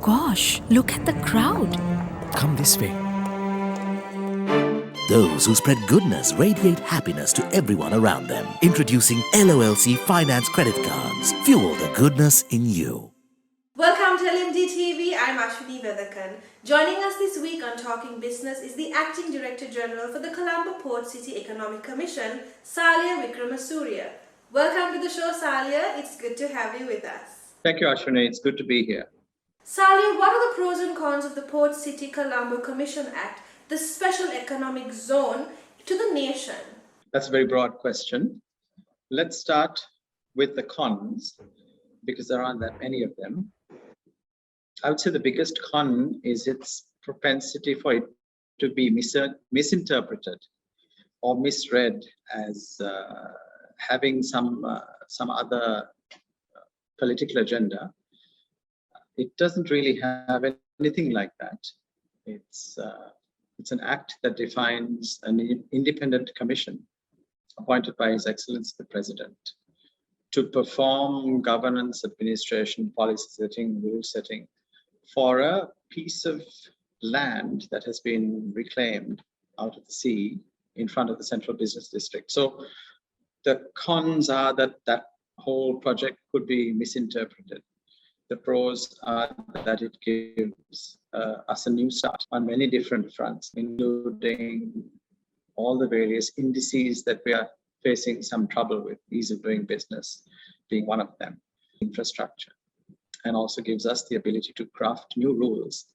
gosh, look at the crowd. Come this way. Those who spread goodness radiate happiness to everyone around them. Introducing LOLC Finance Credit Cards. Fuel the goodness in you. Welcome to LMDtv. I'm Ashwini Vethakan. Joining us this week on Talking Business is the Acting Director General for the Colombo Port City Economic Commission, Saliya Wickramasuriya. Welcome to the show, Saliya. It's good to have you with us. Thank you, Ashwini. It's good to be here. Saliya, what are the pros and cons of the Port City Colombo Commission Act, the special economic zone, to the nation? That's a very broad question. Let's start with the cons, because there aren't that many of them. I would say the biggest con is its propensity for it to be misinterpreted or misread as having some other political agenda. It doesn't really have anything like that. It's an act that defines an independent commission appointed by His Excellency the President to perform governance, administration, policy setting, rule setting for a piece of land that has been reclaimed out of the sea in front of the Central Business District. So the cons are that that whole project could be misinterpreted. The pros are that it gives us a new start on many different fronts, including all the various indices that we are facing some trouble with, ease of doing business being one of them, infrastructure, and also gives us the ability to craft new rules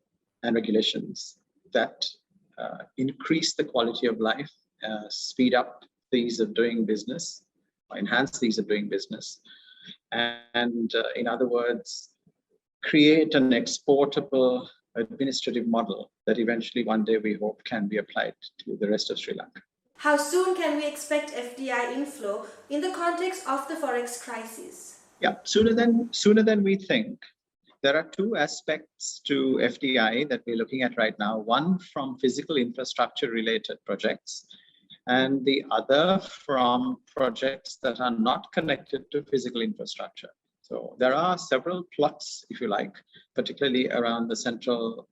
and regulations that increase the quality of life, speed up the ease of doing business, enhance the ease of doing business, and in other words, create an exportable administrative model that eventually one day we hope can be applied to the rest of Sri Lanka. How soon can we expect FDI inflow in the context of the forex crisis? Yeah, sooner than we think. There are two aspects to FDI that we're looking at right now. One from physical infrastructure related projects, and the other from projects that are not connected to physical infrastructure. So there are several plots, if you like, particularly around the Central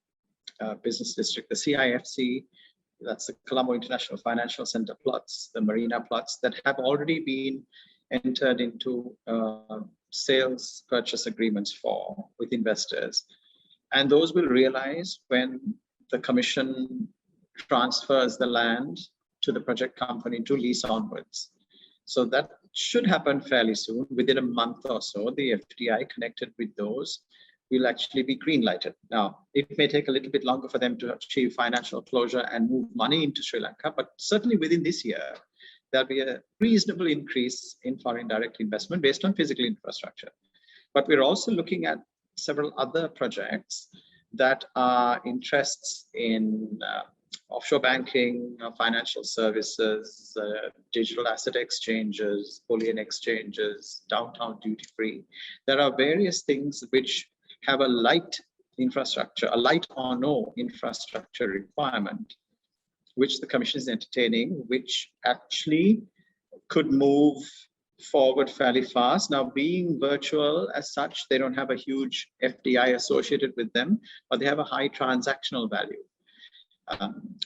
Business District, the CIFC, that's the Colombo International Financial Center plots, the marina plots that have already been entered into sales purchase agreements with investors. And those will realize when the commission transfers the land to the project company to lease onwards. So that should happen fairly soon. Within a month or so, the FDI connected with those will actually be green lighted. Now, it may take a little bit longer for them to achieve financial closure and move money into Sri Lanka, but certainly within this year, there'll be a reasonable increase in foreign direct investment based on physical infrastructure. But we're also looking at several other projects that are interests in offshore banking, financial services, digital asset exchanges, bullion exchanges, downtown duty free. There are various things which have a light infrastructure, a light or no infrastructure requirement, which the commission is entertaining, which actually could move forward fairly fast. Now, being virtual as such, they don't have a huge FDI associated with them, but they have a high transactional value.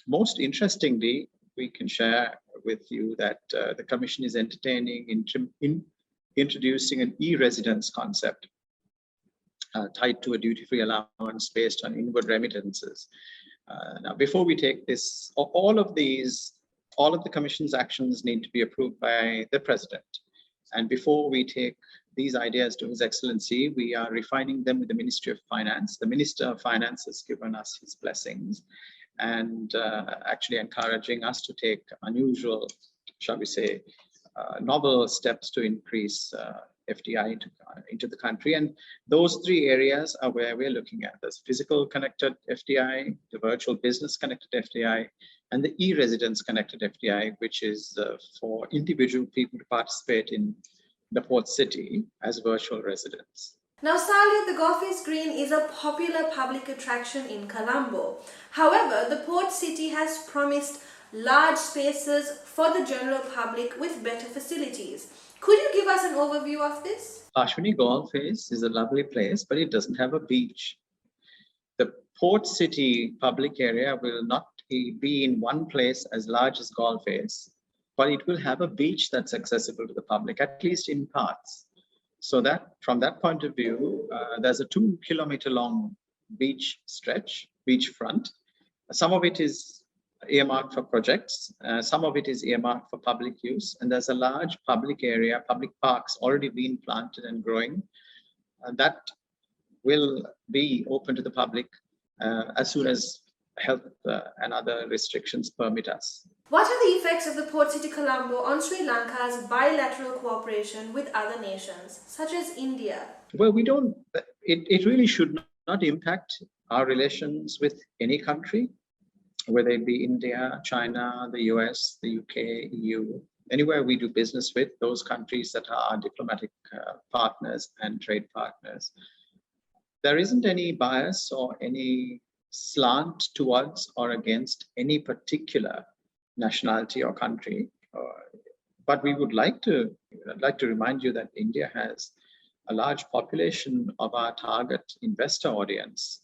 Most interestingly, we can share with you that the commission is entertaining introducing an e-residence concept tied to a duty-free allowance based on inward remittances. Now, before we take this, all of the commission's actions need to be approved by the president. And before we take these ideas to His Excellency, we are refining them with the Ministry of Finance. The Minister of Finance has given us his blessings and actually encouraging us to take unusual, shall we say, novel steps to increase FDI into the country. And those three areas are where we're looking at. There's physical connected FDI, the virtual business connected FDI, and the e-residence connected FDI, which is for individual people to participate in the port city as virtual residents. Now, Saliya, the Golf's Green is a popular public attraction in Colombo. However, the port city has promised large spaces for the general public with better facilities. Could you give us an overview of this? Ashwini Golf is a lovely place, but it doesn't have a beach. port city public area will not be in one place as large as Golf is, but it will have a beach that's accessible to the public, at least in parts. So that from that point of view, there's a 2-kilometer long beach stretch, beachfront. Some of it is earmarked for projects, some of it is earmarked for public use, and there's a large public area, public parks already being planted and growing. That will be open to the public as soon as health and other restrictions permit us. What are the effects of the Port City Colombo on Sri Lanka's bilateral cooperation with other nations, such as India? Well, it really should not impact our relations with any country, whether it be India, China, the US, the UK, EU, anywhere we do business with, those countries that are our diplomatic partners and trade partners. There isn't any bias or any slant towards or against any particular nationality or country, but we would like to remind you that India has a large population of our target investor audience,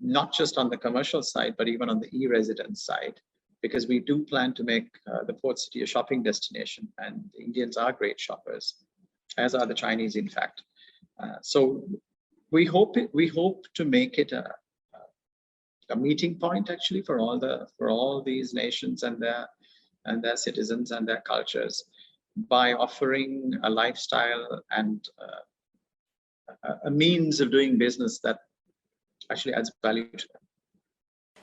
not just on the commercial side, but even on the e-residence side, because we do plan to make the port city a shopping destination, and the Indians are great shoppers, as are the Chinese, in fact. So we hope to make it a meeting point actually for all these nations and their citizens and their cultures, by offering a lifestyle and a means of doing business that actually adds value to them.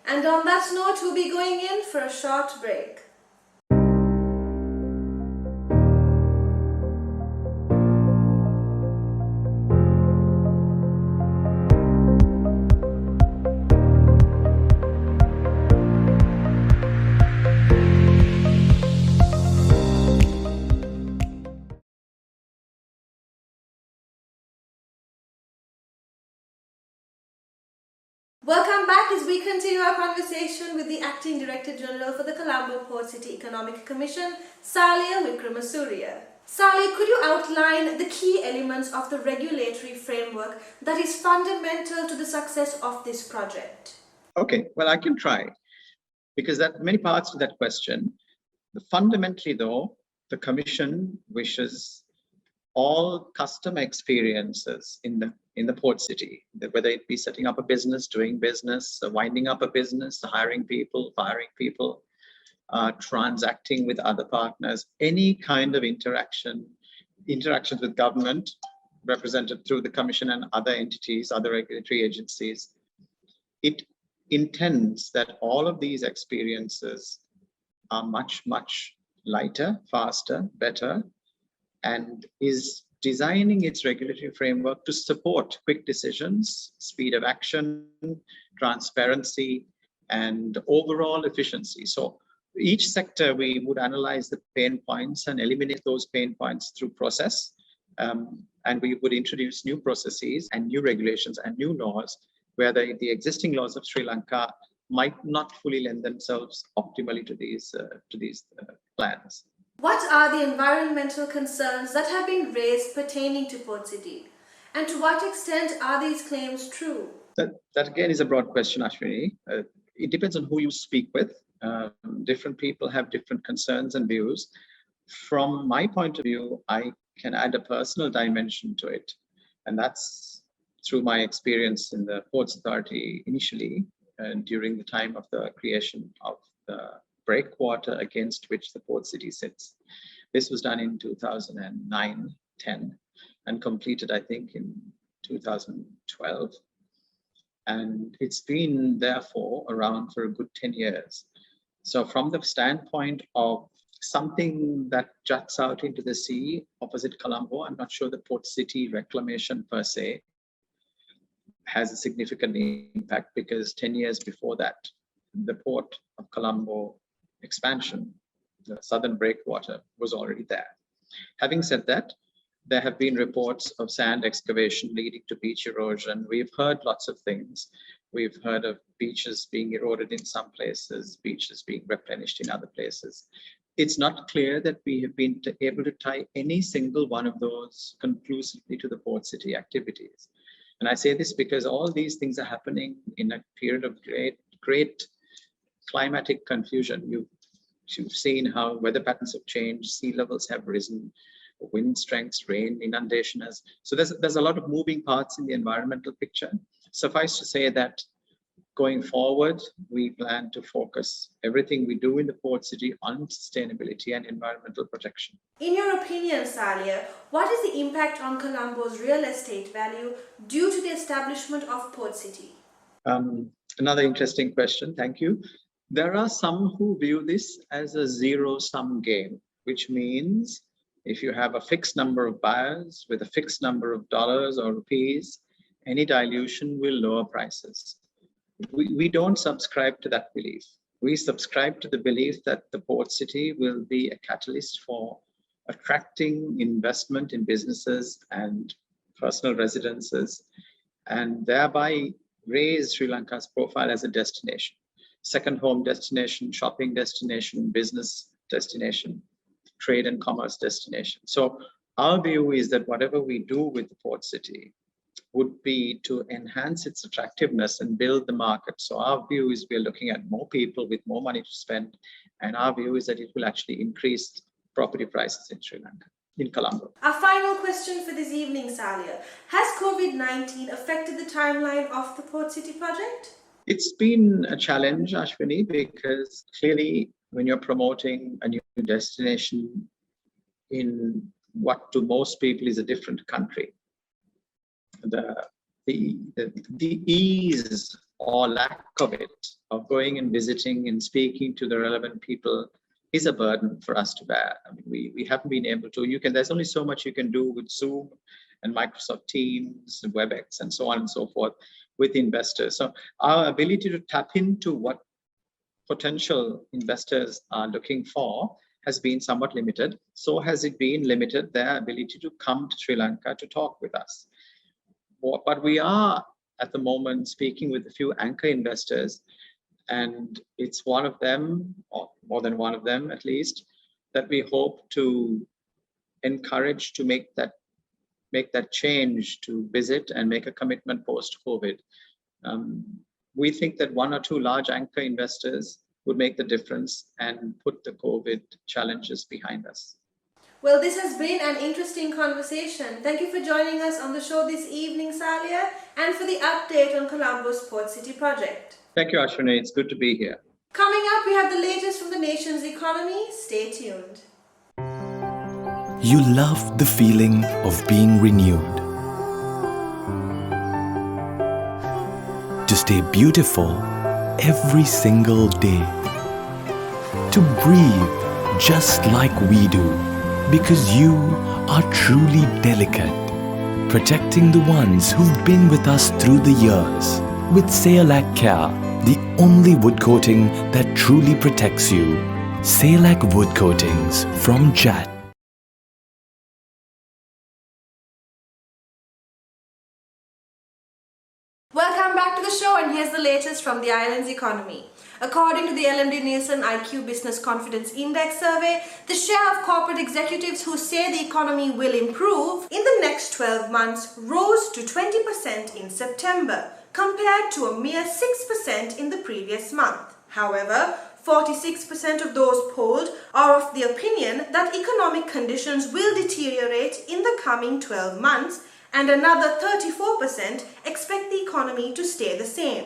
And on that note, we'll be going in for a short break. Welcome back as we continue our conversation with the Acting Director General for the Colombo Port City Economic Commission, Saliya Wickramasuriya. Saliya, could you outline the key elements of the regulatory framework that is fundamental to the success of this project? Okay, well, I can try, because there are many parts to that question. Fundamentally, though, the Commission wishes all customer experiences in the port city, whether it be setting up a business, doing business, winding up a business, hiring people, firing people, transacting with other partners, any kind of interactions with government represented through the Commission and other entities, other regulatory agencies. It intends that all of these experiences are much, much lighter, faster, better, and is designing its regulatory framework to support quick decisions, speed of action, transparency, and overall efficiency. So each sector, we would analyze the pain points and eliminate those pain points through process. And we would introduce new processes and new regulations and new laws where the existing laws of Sri Lanka might not fully lend themselves optimally to these plans. What are the environmental concerns that have been raised pertaining to Port City? And to what extent are these claims true? That again is a broad question, Ashwini. It depends on who you speak with. Different people have different concerns and views. From my point of view, I can add a personal dimension to it. And that's through my experience in the Ports Authority initially, and during the time of the creation of the breakwater against which the port city sits. This was done in 2009-10 and completed, I think, in 2012. And it's been therefore around for a good 10 years. So from the standpoint of something that juts out into the sea opposite Colombo, I'm not sure the port city reclamation per se has a significant impact, because 10 years before that, the port of Colombo expansion, the southern breakwater, was already there. Having said that, there have been reports of sand excavation leading to beach erosion. We've heard lots of things. We've heard of beaches being eroded in some places, beaches being replenished in other places. It's not clear that we have been able to tie any single one of those conclusively to the port city activities. And I say this because all these things are happening in a period of great climatic confusion. You've seen how weather patterns have changed, sea levels have risen, wind strengths, rain, inundation has. So there's a lot of moving parts in the environmental picture. Suffice to say that going forward, we plan to focus everything we do in the port city on sustainability and environmental protection. In your opinion, Saliya, what is the impact on Colombo's real estate value due to the establishment of Port City? Another interesting question, thank you. There are some who view this as a zero-sum game, which means if you have a fixed number of buyers with a fixed number of dollars or rupees, any dilution will lower prices. We don't subscribe to that belief. We subscribe to the belief that the port city will be a catalyst for attracting investment in businesses and personal residences, and thereby raise Sri Lanka's profile as a destination, second home destination, shopping destination, business destination, trade and commerce destination. So our view is that whatever we do with the port city would be to enhance its attractiveness and build the market. So our view is we're looking at more people with more money to spend. And our view is that it will actually increase property prices in Sri Lanka, in Colombo. Our final question for this evening, Saliya. Has COVID-19 affected the timeline of the Port City project? It's been a challenge, Ashwini, because clearly when you're promoting a new destination in what to most people is a different country, the ease or lack of it, of going and visiting and speaking to the relevant people, is a burden for us to bear. I mean, we haven't been able to. There's only so much you can do with Zoom and Microsoft Teams and WebEx and so on and so forth with investors. So our ability to tap into what potential investors are looking for has been somewhat limited. So has it been limited their ability to come to Sri Lanka to talk with us. But we are at the moment speaking with a few anchor investors, and it's one of them, or more than one of them at least, that we hope to encourage to make that change to visit and make a commitment post-COVID. We think that one or two large anchor investors would make the difference and put the COVID challenges behind us. Well, this has been an interesting conversation. Thank you for joining us on the show this evening, Saliya, and for the update on Colombo's Port City project. Thank you, Ashwini. It's good to be here. Coming up, we have the latest from the nation's economy. Stay tuned. You love the feeling of being renewed. To stay beautiful every single day. To breathe just like we do. Because you are truly delicate, protecting the ones who've been with us through the years. With Saliya Care, the only wood coating that truly protects you. Saliya Wood Coatings from JAT. Welcome back to the show, and here's the latest from the island's economy. According to the LMD Nielsen IQ Business Confidence Index survey, the share of corporate executives who say the economy will improve in the next 12 months rose to 20% in September, compared to a mere 6% in the previous month. However, 46% of those polled are of the opinion that economic conditions will deteriorate in the coming 12 months, and another 34% expect the economy to stay the same.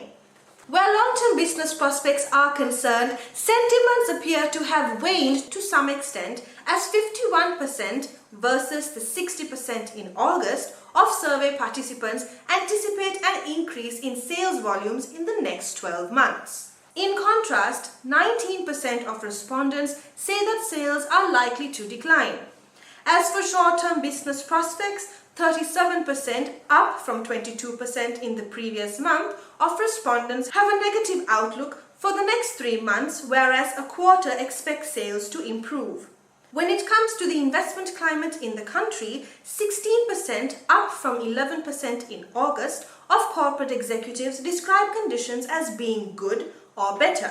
Where long-term business prospects are concerned, sentiments appear to have waned to some extent, as 51% versus the 60% in August of survey participants anticipate an increase in sales volumes in the next 12 months. In contrast, 19% of respondents say that sales are likely to decline. As for short-term business prospects, 37%, up from 22% in the previous month, of respondents have a negative outlook for the next 3 months, whereas a quarter expects sales to improve. When it comes to the investment climate in the country, 16%, up from 11% in August, of corporate executives describe conditions as being good or better.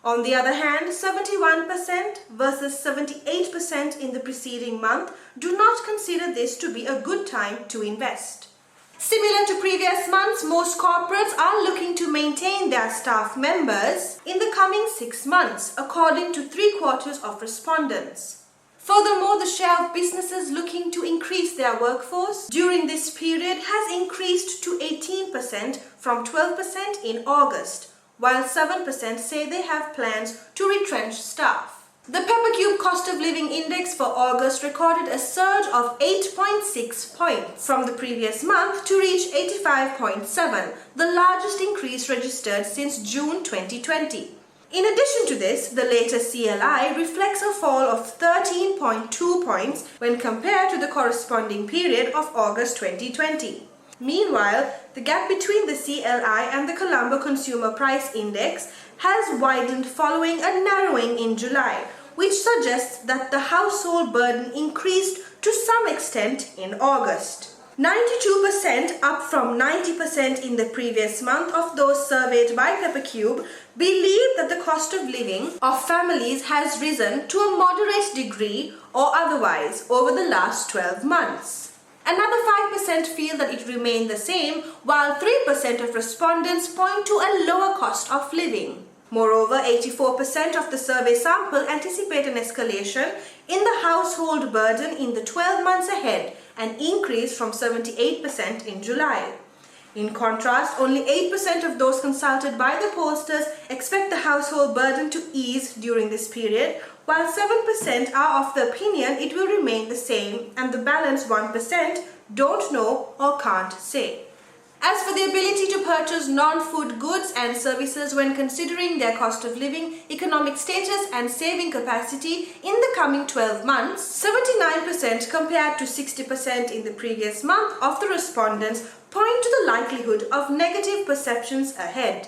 On the other hand, 71% versus 78% in the preceding month do not consider this to be a good time to invest. Similar to previous months, most corporates are looking to maintain their staff members in the coming 6 months, according to 3/4 of respondents. Furthermore, the share of businesses looking to increase their workforce during this period has increased to 18% from 12% in August, while 7% say they have plans to retrench staff. The Peppercube Cost of Living Index for August recorded a surge of 8.6 points from the previous month to reach 85.7, the largest increase registered since June 2020. In addition to this, the latest CLI reflects a fall of 13.2 points when compared to the corresponding period of August 2020. Meanwhile, the gap between the CLI and the Colombo Consumer Price Index has widened following a narrowing in July, which suggests that the household burden increased to some extent in August. 92%, up from 90% in the previous month, of those surveyed by Peppercube believe that the cost of living of families has risen to a moderate degree or otherwise over the last 12 months. Another 5% feel that it remained the same, while 3% of respondents point to a lower cost of living. Moreover, 84% of the survey sample anticipate an escalation in the household burden in the 12 months ahead, an increase from 78% in July. In contrast, only 8% of those consulted by the pollsters expect the household burden to ease during this period, while 7% are of the opinion it will remain the same, and the balance 1% don't know or can't say. As for the ability to purchase non-food goods and services when considering their cost of living, economic status and saving capacity in the coming 12 months, 79% compared to 60% in the previous month of the respondents point to the likelihood of negative perceptions ahead.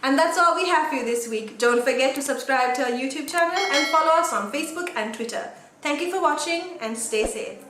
And that's all we have for you this week. Don't forget to subscribe to our YouTube channel and follow us on Facebook and Twitter. Thank you for watching and stay safe.